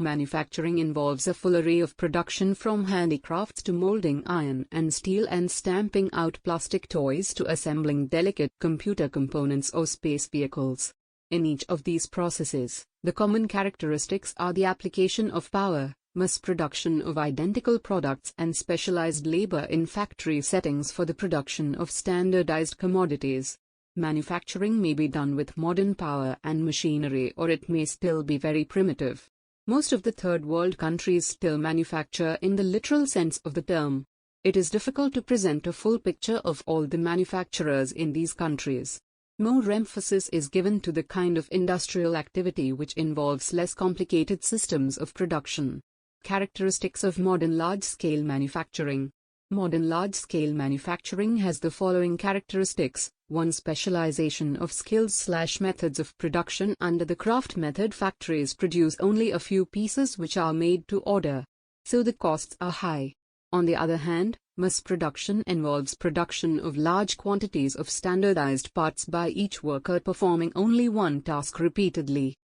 Manufacturing involves a full array of production from handicrafts to molding iron and steel and stamping out plastic toys to assembling delicate computer components or space vehicles. In each of these processes, the common characteristics are the application of power, mass production of identical products and specialized labor in factory settings for the production of standardized commodities. Manufacturing may be done with modern power and machinery, or it may still be very primitive. Most of the third world countries still manufacture in the literal sense of the term. It is difficult to present a full picture of all the manufacturers in these countries. More emphasis is given to the kind of industrial activity which involves less complicated systems of production. Characteristics of modern large-scale manufacturing. Modern large-scale manufacturing has the following characteristics. 1. Specialization of skills/methods of production. Under the craft method, factories produce only a few pieces which are made to order, so the costs are high. On the other hand, mass production involves production of large quantities of standardized parts by each worker performing only one task repeatedly.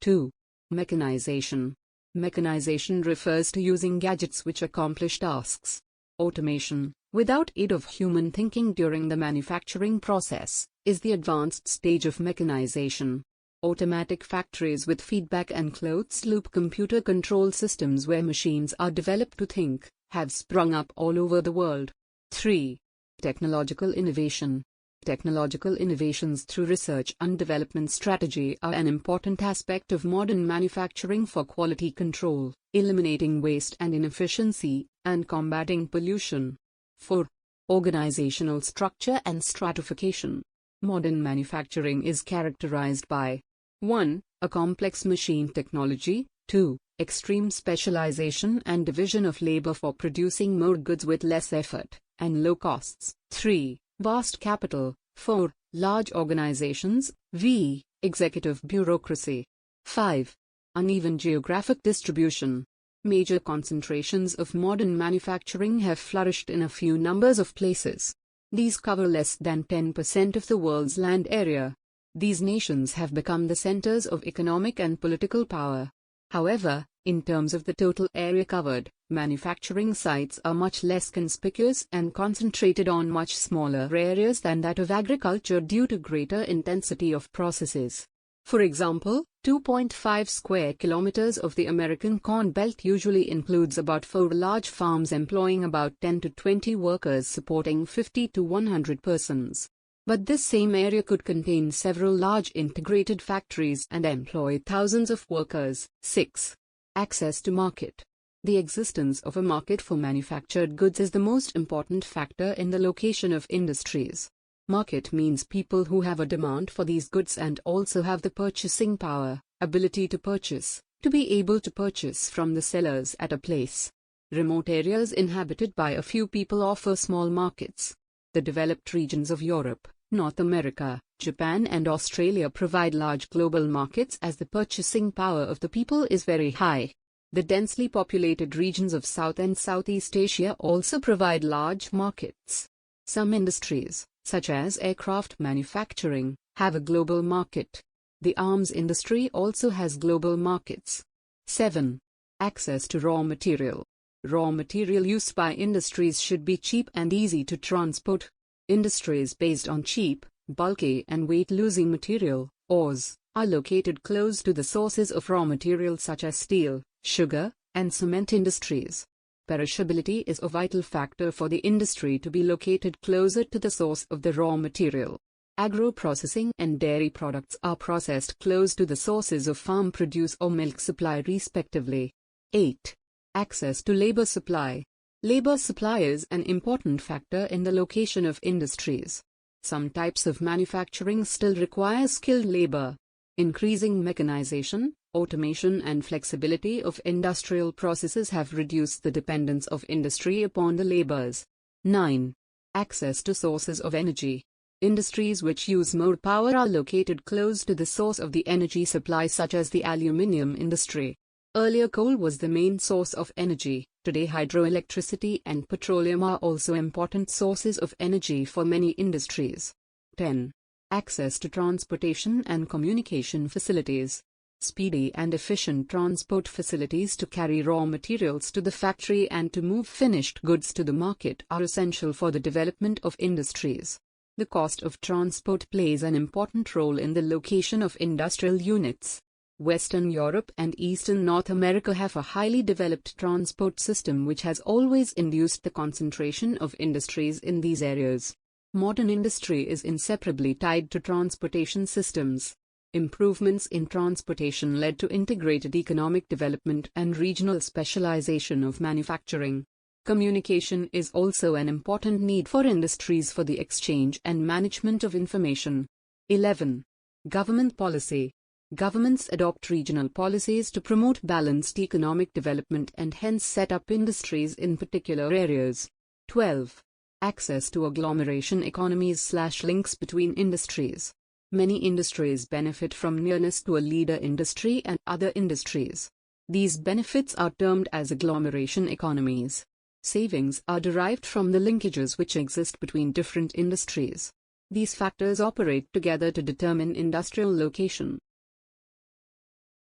2. Mechanization. Mechanization refers to using gadgets which accomplish tasks. Automation, without aid of human thinking during the manufacturing process, is the advanced stage of mechanization. Automatic factories with feedback and closed-loop computer control systems where machines are developed to think, have sprung up all over the world. 3. Technological innovation. Technological innovations through research and development strategy are an important aspect of modern manufacturing for quality control, eliminating waste and inefficiency, and combating pollution. 4. Organizational structure and stratification. Modern manufacturing is characterized by 1. A complex machine technology, 2. Extreme specialization and division of labor for producing more goods with less effort and low costs, 3. Vast capital, 4. Large organizations, v. Executive bureaucracy. 5. Uneven geographic distribution. Major concentrations of modern manufacturing have flourished in a few numbers of places. These cover less than 10% of the world's land area. These nations have become the centers of economic and political power. However, in terms of the total area covered, manufacturing sites are much less conspicuous and concentrated on much smaller areas than that of agriculture due to greater intensity of processes. For example, 2.5 square kilometers of the American Corn Belt usually includes about 4 large farms employing about 10 to 20 workers supporting 50 to 100 persons. But this same area could contain several large integrated factories and employ thousands of workers. 6. Access to market. The existence of a market for manufactured goods is the most important factor in the location of industries. Market means people who have a demand for these goods and also have the purchasing power, ability to purchase, to be able to purchase from the sellers at a place. Remote areas inhabited by a few people offer small markets. The developed regions of Europe, North America, Japan and Australia provide large global markets as the purchasing power of the people is very high. The densely populated regions of South and Southeast Asia also provide large markets. Some industries, such as aircraft manufacturing, have a global market. The arms industry also has global markets. 7. Access to raw material. Raw material used by industries should be cheap and easy to transport. Industries based on cheap, bulky and weight-losing material, ores, are located close to the sources of raw material such as steel, sugar, and cement industries. Perishability is a vital factor for the industry to be located closer to the source of the raw material. Agro-processing and dairy products are processed close to the sources of farm produce or milk supply respectively. 8. Access to labor supply. Labor supply is an important factor in the location of industries. Some types of manufacturing still require skilled labor. Increasing mechanization, automation and flexibility of industrial processes have reduced the dependence of industry upon the laborers. 9. Access to sources of energy. Industries which use more power are located close to the source of the energy supply such as the aluminium industry. Earlier coal was the main source of energy. Today hydroelectricity and petroleum are also important sources of energy for many industries. 10. Access to transportation and communication facilities. Speedy and efficient transport facilities to carry raw materials to the factory and to move finished goods to the market are essential for the development of industries. The cost of transport plays an important role in the location of industrial units. Western Europe and Eastern North America have a highly developed transport system which has always induced the concentration of industries in these areas. Modern industry is inseparably tied to transportation systems. Improvements in transportation led to integrated economic development and regional specialization of manufacturing. Communication is also an important need for industries for the exchange and management of information. 11. Government policy. Governments adopt regional policies to promote balanced economic development and hence set up industries in particular areas. 12. Access to agglomeration economies/links between industries. Many industries benefit from nearness to a leader industry and other industries. These benefits are termed as agglomeration economies. Savings are derived from the linkages which exist between different industries. These factors operate together to determine industrial location.